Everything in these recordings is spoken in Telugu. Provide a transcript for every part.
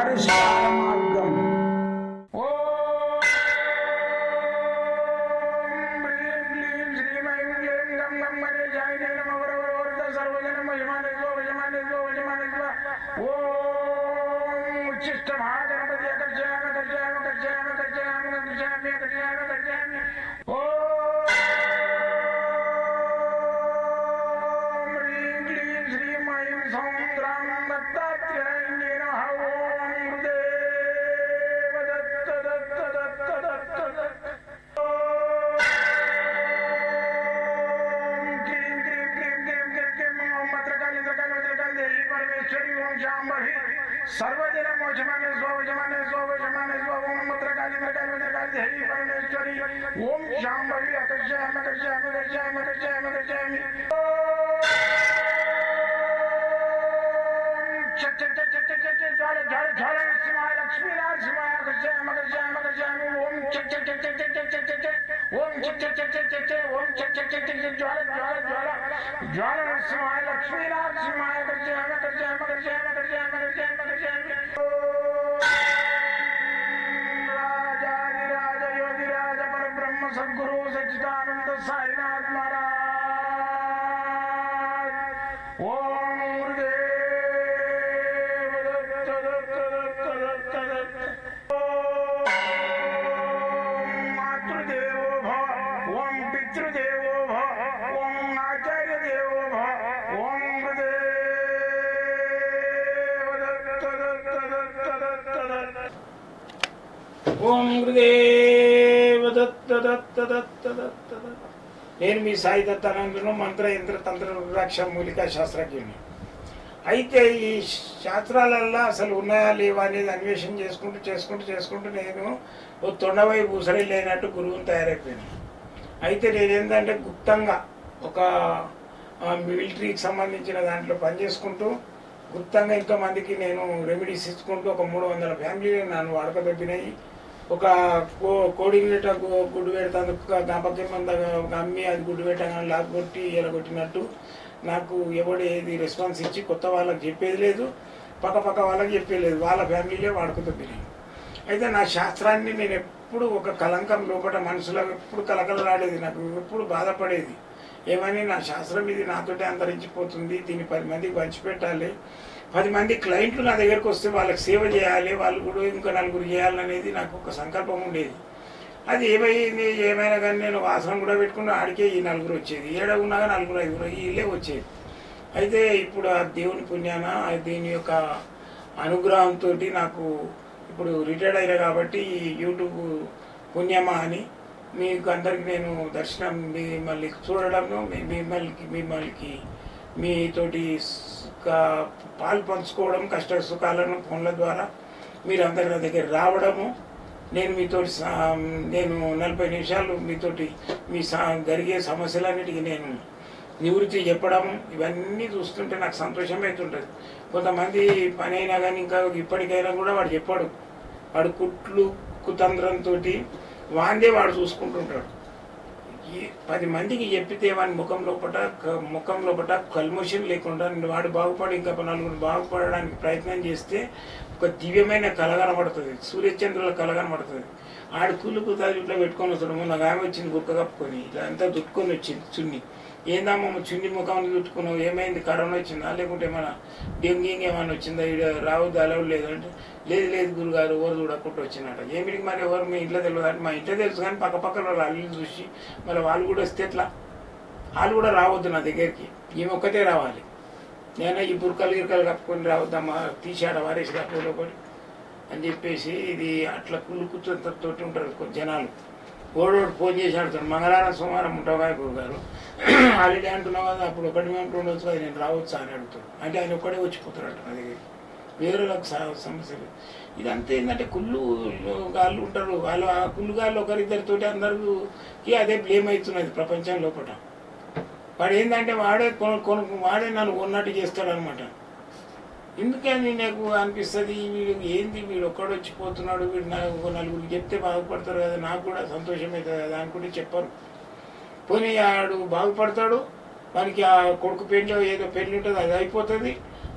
పరిష్కార మార్గం. सर्वजन मोचमाने स्वजमाने स्वजमाने स्वम मुद्रकाली मकाली मकाली देवी परमेश्वरी ओम शांभवी अकर्षयामि अकर्षयामि अकर्षयामि अकर्षयामि अकर्षयामि चट चट चट चट चट ज्वाल ज्वाल ज्वाल नरसिंहाय लक्ष्मी नरसिंहाय अकर्षयामि अकर्षयामि अकर्षयामि ओम चट चट चट चट चट चट चट ओम चट चट चट चट चट ओम चट चट चट चट ज्वाल ज्वाल ज्वाल ज्वाल नरसिंहाय लक्ष्मी नरसिंहाय अकर्षयामि अकर्षयामि अकर्षयामि अकर्षयामि अकर्षयामि अकर्षयामि राजाधिराज योगिराज परब्रह्म सद्गुरु सच्चिदानंद साईनाथ महाराज ओम गुरुदेव दत्त दत्त दत्त दत्त दत्त ओम मातृदेवो भव ओम पितृदेवो भव ओम आचार्य देवो भव ओम गुरुदेव दत्त दत्त दत्त दत्त दत्त ओम गुरुदेव दत्त दत्त दत्त दत्त दत्त నేను మీ సాయి దత్తానందను మంత్ర యంత్ర తంత్ర రుద్రాక్ష మూలికా శాస్త్రజ్ఞుని. అయితే ఈ శాస్త్రాలల్లో అసలు ఉన్నాయా లేవా అనేది అన్వేషణ చేసుకుంటూ నేను ఓ తొండవై ఊసరి లేనట్టు గురువుని తయారైపోయాను. అయితే నేనేంటంటే గుప్తంగా ఒక మిలిటరీకి సంబంధించిన దాంట్లో పనిచేసుకుంటూ గుప్తంగా ఎంతోమందికి నేను రెమెడీస్ ఇచ్చుకుంటూ ఒక 300 ఫ్యామిలీలు నన్ను వాడకదొబ్బినాయి. ఒక కోడింగ్ గుడ్డు పెడతాను జ్ఞాపకం అమ్మి అది గుడ్డు పెట్టగానే లాక్ కొట్టి ఇలా కొట్టినట్టు నాకు ఎవడు ఏది రెస్పాన్స్ ఇచ్చి కొత్త వాళ్ళకి చెప్పేది లేదు, పక్క వాళ్ళకి చెప్పేది లేదు, వాళ్ళ ఫ్యామిలీలే వాడుకుదొబ్బినాయి. అయితే నా శాస్త్రాన్ని నేను ఎప్పుడు ఒక కలంకం లోపల మనసులో ఎప్పుడు కలకలలాడేది, నాకు ఎప్పుడు బాధపడేది. ఏమని నా శాస్త్రం ఇది నాతోటే అంతరించిపోతుంది, దీన్ని 10 మందికి పంచిపెట్టాలి, 10 మంది క్లయింట్లు నా దగ్గరకు వస్తే వాళ్ళకి సేవ చేయాలి, వాళ్ళు కూడా ఇంకా 4 చేయాలనేది నాకు ఒక సంకల్పం ఉండేది. అది ఏమైనా కానీ నేను వాసన కూడా పెట్టుకున్న ఆడికే ఈ 4 వచ్చేది, 7 ఉన్నాగా 4 5 వీళ్ళే వచ్చేది. అయితే ఇప్పుడు ఆ దేవుని పుణ్యాన దీని యొక్క అనుగ్రహంతో నాకు ఇప్పుడు రిటైర్డ్ అయినా కాబట్టి ఈ యూట్యూబ్ పుణ్యమా అని మీకు అందరికి నేను దర్శనం మిమ్మల్ని చూడడము మిమ్మల్ని మీతోటి పాలు పంచుకోవడం, కష్ట సుఖాలను ఫోన్ల ద్వారా మీరు అందరి దగ్గర రావడము, నేను మీతోటి నేను 40 నిమిషాలు మీతోటి మీ జరిగే సమస్యలన్నిటికీ నేను నివృత్తి చెప్పడం, ఇవన్నీ చూస్తుంటే నాకు సంతోషం అవుతుంటుంది. కొంతమంది పని అయినా కానీ ఇంకా ఇప్పటికైనా కూడా వాడు చెప్పాడు, వాడు కుట్లు కుతంత్రంతో వాందే వాడు చూసుకుంటుంటాడు. 10 మందికి చెప్పితే వాడి ముఖం లోపల కల్మోషన్ లేకుండా వాడు బాగుపడి ఇంకా 4 బాగుపడడానికి ప్రయత్నం చేస్తే ఒక దివ్యమైన కళ కనబడుతుంది, సూర్యచంద్రుల కళ కనబడుతుంది. ఆడు కుళ్ళు కుతాలు ఇట్లా పెట్టుకొని వస్తాడు. మొన్న ఆమె వచ్చింది గుక్క కప్పుకొని ఇట్లా అంతా దుట్టుకొని వచ్చింది చున్ని. ఏందమ్మా చున్ని ముఖాన్ని చుట్టుకున్నావు, ఏమైంది, కరోనా వచ్చిందా లేకుంటే ఏమైనా డెంగ్యూంగ్ ఏమైనా వచ్చిందా, ఇక్కడ రావద్దు అలవు లేదంటే లేదు గురుగారు ఎవరు చూడకుండా వచ్చినట్ట. ఏమిటికి మరి ఎవరు మీ ఇంట్లో తెలియదు అంటే మా ఇంట్లో తెలుసు కానీ పక్క వాళ్ళు అల్లు చూసి మరి వాళ్ళు కూడా వస్తే ఎట్లా, వాళ్ళు కూడా రావద్దు నా దగ్గరికి, ఈమె ఒక్కతే రావాలి. నేను ఈ బుర్కలు గిరకలు కప్పుకొని రావద్దమ్మా, తీసాడ వారేసి కప్పులో ఒకటి అని చెప్పేసి ఇది అట్లా కుళ్ళుకుతోటి ఉంటారు జనాలు. ఓడోడు ఫోన్ చేసి ఆడుతాడు, మంగళవారం సోమవారం ఉంటావుగా గురుగారు హాలిడే అంటున్నావు కదా, అప్పుడు ఒకటి మేము ఉండొచ్చు కదా, నేను రావచ్చా అని అడుగుతాడు. అంటే ఆయన ఒక్కడే వచ్చిపోతారట నా దగ్గరికి, వేరేలకు సమస్యలు. ఇదంతా ఏంటంటే కుళ్ళు గాళ్ళు ఉంటారు, వాళ్ళు ఆ కుళ్ళు గాళ్ళు ఒకరిద్దరితోటి అందరికి అదే బ్లేమ్ అవుతున్నది ప్రపంచం లోపల. వాడు ఏంటంటే వాడే నన్ను ఉన్నట్టు చేస్తాడు అనమాట. ఎందుకని నాకు అనిపిస్తుంది వీడు ఏంది వీడు ఒక్కడు వచ్చిపోతున్నాడు, వీడు నలుగురికి చెప్తే బాగుపడతారు కదా, నాకు కూడా సంతోషం అవుతుంది కదా అనుకుంటే చెప్పరు. పోనీ ఆడు బాగుపడతాడు, వానికి ఆ కొడుకు పెళ్ళి ఏదో పెళ్ళి ఉంటుంది అది అయిపోతుంది,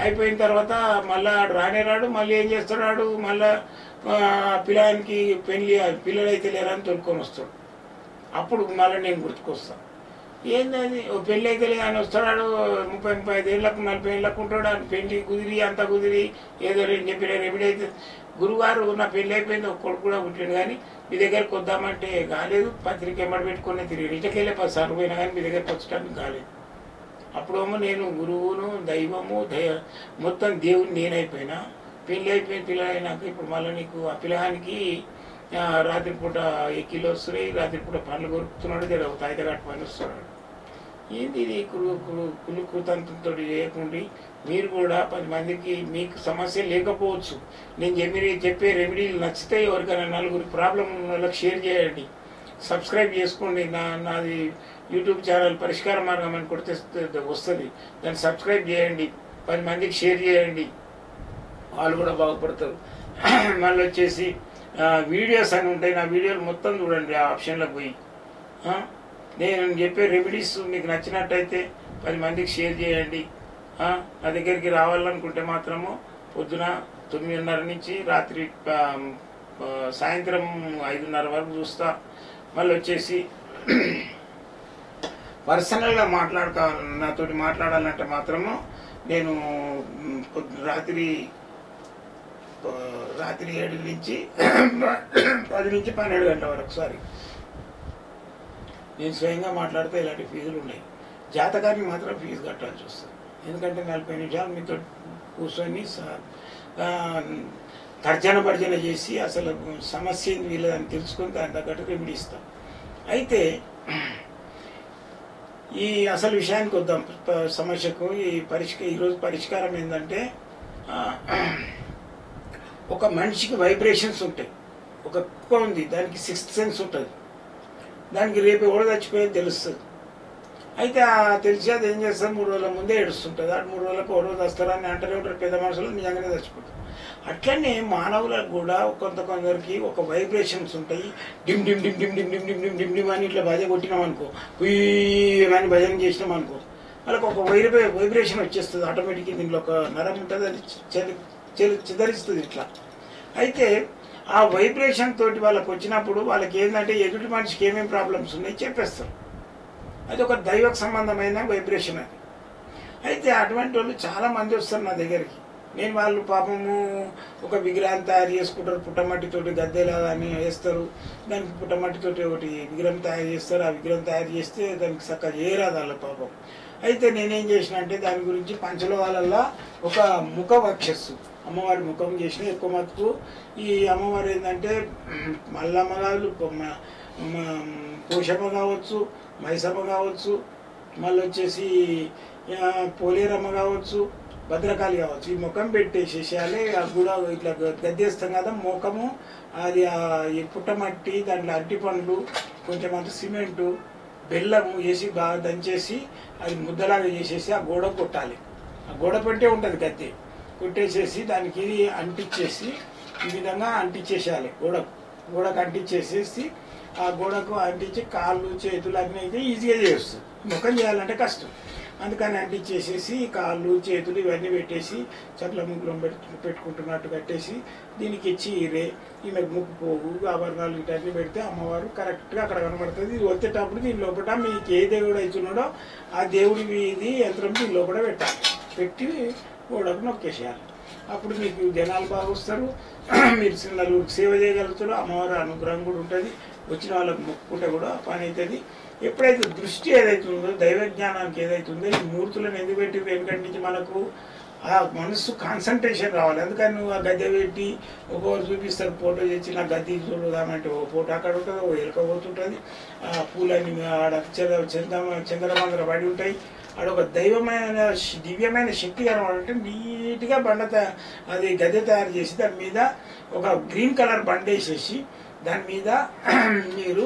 అయిపోయిన తర్వాత మళ్ళీ రానే రాడు. మళ్ళీ ఏం చేస్తాడు, మళ్ళీ పిల్లానికి పిల్లలు అయితే లేరని తొలుకొని వస్తాడు. అప్పుడు మళ్ళీ నేను గుర్తుకొస్తాను, ఏంది అది పెళ్ళి అయితే లేదు అని వస్తాడు. 35 ఏళ్ళకు 40 ఏళ్ళకు ఉంటాడు. అని పెళ్లి కుదిరి అంత కుదిరి ఏదో చెప్పిన రెమెడీ అయితే గురువారు నా పెళ్ళి అయిపోయింది, ఒక కొడుకు కూడా పుట్టిండు, కానీ మీ దగ్గరకు వద్దామంటే కాలేదు. పత్రిక ఎమ్మడి పెట్టుకునే తిరిగి ఇంటికెళ్ళే 10 సార్లు పోయినా కానీ మీ దగ్గరకు వచ్చడానికి కాలేదు. అప్పుడేమో నేను గురువును దైవము మొత్తం దేవుని నేనైపోయినా. పెళ్ళి అయిపోయిన పిల్లలైనాక ఇప్పుడు మళ్ళీ నీకు ఆ పిల్లగానికి రాత్రిపూట ఎక్కిలు వస్తున్నాయి, రాత్రిపూట పనులు కొరుకుతున్నాడు, జర తాయితగాటి పని వస్తున్నాడు. ఏంది ఇది కులు కృతంతో చేయకుండా మీరు కూడా 10 మందికి మీకు సమస్య లేకపోవచ్చు, నేను చెప్పే రెమెడీలు నచ్చితే ఎవరికైనా 4 ప్రాబ్లం ఉన్న వాళ్ళకి షేర్ చేయండి, సబ్స్క్రైబ్ చేసుకోండి. నాది యూట్యూబ్ ఛానల్ పరిష్కార మార్గం అని కొడితే వస్తుంది, దాన్ని సబ్స్క్రైబ్ చేయండి, 10 మందికి షేర్ చేయండి, వాళ్ళు కూడా బాగుపడతారు. మళ్ళీ వచ్చేసి వీడియోస్ అని ఉంటాయి, నా వీడియోలు మొత్తం చూడండి ఆ ఆప్షన్లోకి పోయి. నేను చెప్పే రెమెడీస్ మీకు నచ్చినట్టయితే 10 మందికి షేర్ చేయండి. నా దగ్గరికి రావాలనుకుంటే మాత్రము పొద్దున 9:30 నుంచి రాత్రి సాయంత్రం 5:30 వరకు చూస్తా. మళ్ళీ వచ్చేసి పర్సనల్గా నాతోటి మాట్లాడాలంటే మాత్రము నేను రాత్రి 7 నుంచి 10 నుంచి 12 గంటల వరకు నేను స్వయంగా మాట్లాడితే ఇలాంటి ఫీజులు ఉన్నాయి. జాతకానికి మాత్రం ఫీజు కట్టాల్సి వస్తుంది, ఎందుకంటే 40 నిమిషాలు మీతో కూర్చొని తర్జన చేసి అసలు సమస్య ఏంది వీళ్ళదని తెలుసుకొని దాని తగ్గట్టు రెమెడీ ఇస్తాం. అయితే ఈ అసలు విషయానికి వద్దాం, సమస్యకు ఈరోజు పరిష్కారం ఏంటంటే, ఒక మనిషికి వైబ్రేషన్స్ ఉంటాయి. ఒక కుక్క ఉంది, దానికి 6th సెన్స్ ఉంటుంది, దానికి రేపు ఎవరు చచ్చిపోయేది తెలుస్తుంది. అయితే తెలిసి అది ఏం చేస్తారు, 3 రోజుల ముందే ఏడుస్తుంటుంది. అటు 3 రోజులకు ఒక రోజు వస్తారని అంటూనే ఉంటారు పెద్ద మనుషులు, నిజంగానే చచ్చిపోతారు. అట్లనే మానవులకు కూడా కొందరికి ఒక వైబ్రేషన్స్ ఉంటాయి. Dim dim dim dim dim dim dim dim dim dim అని ఇట్లా భజన కొట్టినాం అనుకో, అని భజన చేసినాం అనుకో, వాళ్ళకి ఒక వైబ్రేషన్ వచ్చేస్తుంది ఆటోమేటిక్గా. దీంట్లో ఒక నరం ఉంటుంది, అది చిదరిస్తుంది ఇట్లా. అయితే ఆ వైబ్రేషన్ తోటి వాళ్ళకి వచ్చినప్పుడు వాళ్ళకి ఏంటంటే ఎదుటి మనిషికి ఏమేమి ప్రాబ్లమ్స్ ఉన్నాయి చెప్పేస్తారు. అది ఒక దైవక సంబంధమైన వైబ్రేషన్ అది. అయితే అటువంటి వాళ్ళు చాలా మంది వస్తారు నా దగ్గరికి. నేను వాళ్ళు పాపము ఒక విగ్రహం తయారు చేసుకుంటారు, పుట్టమట్టితోటి గద్దెలాగా అని వేస్తారు, దానికి పుట్టమట్టితోటి ఒకటి విగ్రహం తయారు చేస్తారు. ఆ విగ్రహం తయారు చేస్తే దానికి చక్కగా చేయరాదు వాళ్ళ పాపం. అయితే నేనేం చేసిన అంటే దాని గురించి పంచలోహాలల్లో ఒక ముఖ వక్షస్సు అమ్మవారి ముఖం చేసిన. ఎక్కువ మటుకు ఈ అమ్మవారు ఏంటంటే మల్లమ్మ కాదు, పోషమ్మ కావచ్చు, మైసమ్మ కావచ్చు, మళ్ళీ వచ్చేసి పోలేరమ్మ కావచ్చు, భద్రకాళి కావచ్చు. ఈ ముఖం పెట్టేసేసేయాలి. అది కూడా ఇట్లా గద్దేస్తాం కదా ముఖము, అది పుట్టమట్టి, దాంట్లో అరటి పండ్లు, కొంచెం అంత సిమెంటు, బెల్లము వేసి బాగా దంచేసి అది ముద్దలాగా చేసేసి ఆ గోడ కొట్టాలి. ఆ గోడ పెట్టే ఉంటుంది గద్దె, కొట్టేసేసి దానికి అంటించేసి ఈ విధంగా అంటించేసేయాలి. గోడకు అంటించేసేసి ఆ గోడకు అంటించి కాళ్ళు చేతులు అన్నీ అయితే ఈజీగా చేస్తుంది. ముఖం చేయాలంటే కష్టం, అందుకని అంటించేసేసి కాళ్ళు చేతులు ఇవన్నీ పెట్టేసి చట్ల ముగ్గురం పెట్టుకుంటున్నట్టు కట్టేసి దీనికి చీరే, ఈమెకు ముక్కు పోగు, ఆభరణాలు ఇటన్నీ పెడితే అమ్మవారు కరెక్ట్గా అక్కడ కనబడుతుంది. ఇది వచ్చేటప్పుడు దీని లోపల మీకు ఏ దేవుడు అవుతున్నాడో ఆ దేవుడి ఇది యంత్రం దీని లోపల పెట్టాలి, పెట్టి గోడకు నొక్కేసేయాలి. అప్పుడు మీకు జనాలు బాగా వస్తారు, మీరు నలుగురికి సేవ చేయగలుగుతారు, అమ్మవారి అనుగ్రహం కూడా ఉంటుంది. వచ్చిన వాళ్ళకి మొక్కుకుంటే కూడా పని అవుతుంది. ఎప్పుడైతే దృష్టి ఏదైతుందో దైవ జ్ఞానానికి ఏదైతుందో ఈ మూర్తులను ఎందుకు పెట్టి వెనుకటి నుంచి మనకు ఆ మనస్సు కాన్సన్ట్రేషన్ రావాలి. అందుకని నువ్వు ఆ గద్దె పెట్టి ఒక్కొక్కరు చూపిస్తారు, ఫోటో తెచ్చి నా గద్దె చూడదామంటే ఓ ఫోటో అక్కడ ఉంటుంది, ఓ ఎలకపోతుంటుంది, ఆ పూలన్నీ ఆడ చంద్రమందర పడి ఉంటాయి. ఆడ ఒక దైవమైన దివ్యమైన శక్తి కనబడంటే నీట్గా అది గద్దె తయారు చేసి దాని మీద ఒక గ్రీన్ కలర్ బండ వేసేసి దాని మీద మీరు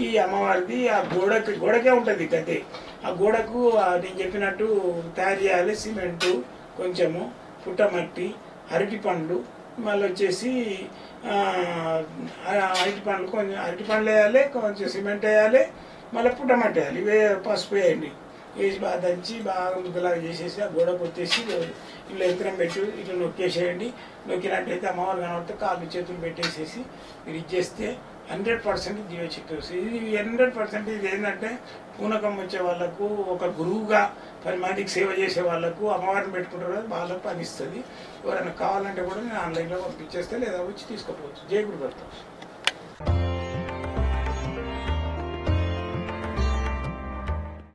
ఈ అమ్మవారిది ఆ గోడకే ఉంటుంది గద్దె. ఆ గోడకు నేను చెప్పినట్టు తయారు చేయాలి. సిమెంటు, కొంచెము పుట్టమట్టి, అరటి పండ్లు, మళ్ళీ వచ్చేసి అరటి పండ్లు, కొంచెం అరటి పండ్లు వేయాలి, కొంచెం సిమెంట్ వేయాలి, మళ్ళీ పుట్టమట్టి వేయాలి, ఇవే పసుపు వేయండి. వేసి బాగా దంచి బాగా ముద్దలాగా చేసేసి ఆ గోడ కొట్టేసి ఇట్లా యంత్రం పెట్టి ఇట్లా నొక్కేసేయండి. నొక్కినట్టయితే అమ్మవారు కనబడితే కాళ్ళు చేతులు పెట్టేసేసి మీరు ఇచ్చేస్తే 100% జీవశక్తి వస్తుంది. ఇది 100% ఇది ఏంటంటే పూనకం వచ్చే వాళ్ళకు ఒక గురువుగా 10 మందికి సేవ చేసే వాళ్ళకు అమ్మవారిని పెట్టుకుంటారు కదా, వాళ్ళకు పని ఇస్తుంది. ఎవరైనా కావాలంటే కూడా నేను ఆన్లైన్లో పంపించేస్తే లేదా వచ్చి తీసుకోపోవచ్చు. జై గురుదత్త.